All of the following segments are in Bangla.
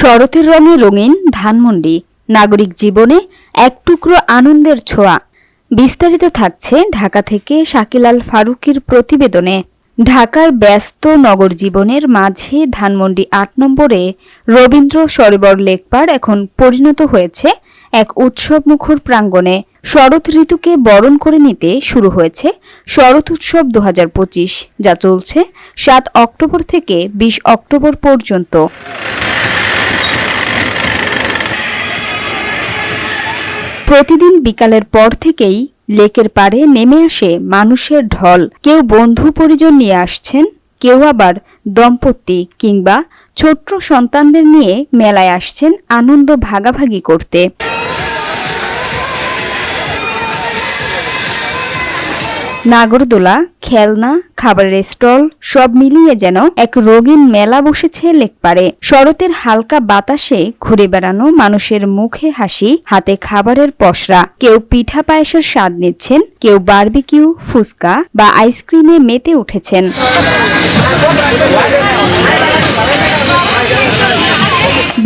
শরতের রঙে রঙিন ধানমন্ডি, নাগরিক জীবনে এক টুকরো আনন্দের ছোঁয়া। বিস্তারিত থাকছে ঢাকা থেকে শাকিল আল ফারুকীর প্রতিবেদনে। ঢাকার ব্যস্ত নগর জীবনের মাঝে ধানমন্ডি ৮ নম্বরে রবীন্দ্র সরোবর লেক পার্ক এখন পরিণত হয়েছে এক উৎসবমুখর প্রাঙ্গণে। শরৎ ঋতুকে বরণ করে নিতে শুরু হয়েছে শরৎ উৎসব ২০২৫, যা চলছে ৭ অক্টোবর থেকে ২০ অক্টোবর পর্যন্ত। প্রতিদিন বিকালের পর থেকেই লেকের পাড়ে নেমে আসে মানুষের ঢল। কেউ বন্ধু পরিজন নিয়ে আসছেন, কেউ আবার দম্পতি কিংবা ছোট্ট সন্তানদের নিয়ে মেলায় আসছেন আনন্দ ভাগাভাগি করতে। নাগরদোলা, খেলনা, খাবারের স্টল সব মিলিয়ে যেন এক রঙিন মেলা বসেছে লেকপাড়ে। শরতের হালকা বাতাসে ঘুরে বেড়ানো মানুষের মুখে হাসি, হাতে খাবারের পসরা। কেউ পিঠা পায়েসের স্বাদ নিচ্ছেন, কেউ বারবিকিউ, ফুচকা বা আইসক্রিমে মেতে উঠেছেন।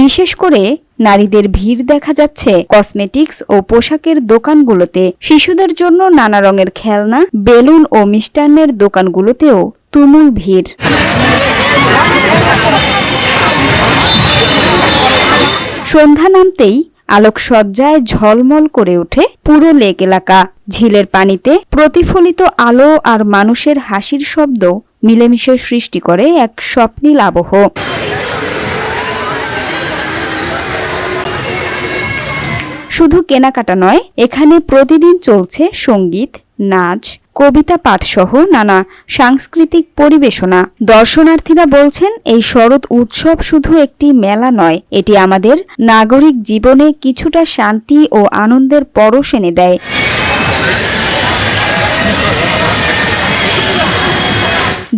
বিশেষ করে নারীদের ভিড় দেখা যাচ্ছে কসমেটিক্স ও পোশাকের দোকানগুলোতে। শিশুদের জন্য নানা রঙের খেলনা, বেলুন ও মিষ্টান্নের দোকানগুলোতেও তুমুল ভিড়। সন্ধ্যা নামতেই আলোকসজ্জায় ঝলমল করে ওঠে পুরো লেক এলাকা। ঝিলের পানিতে প্রতিফলিত আলো আর মানুষের হাসির শব্দ মিলেমিশে সৃষ্টি করে এক স্বপ্নীল আবহ। শুধু কেনাকাটা নয়, এখানে প্রতিদিন চলছে সঙ্গীত, নাচ, কবিতা পাঠসহ নানা সাংস্কৃতিক পরিবেশনা। দর্শনার্থীরা বলছেন, এই শরৎ উৎসব শুধু একটি মেলা নয়, এটি আমাদের নাগরিক জীবনে কিছুটা শান্তি ও আনন্দের পরশ এনে দেয়।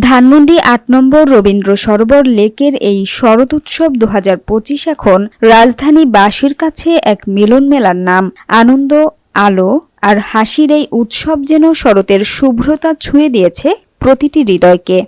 ধানমন্ডি ৮ নম্বর রবীন্দ্র সরোবর লেকের এই শরৎ উৎসব ২০২৫ এখন রাজধানীবাসীর কাছে এক মিলন মেলার নাম। আনন্দ, আলো আর হাসির এই উৎসব যেন শরতের শুভ্রতা ছুঁয়ে দিয়েছে প্রতিটি হৃদয়কে।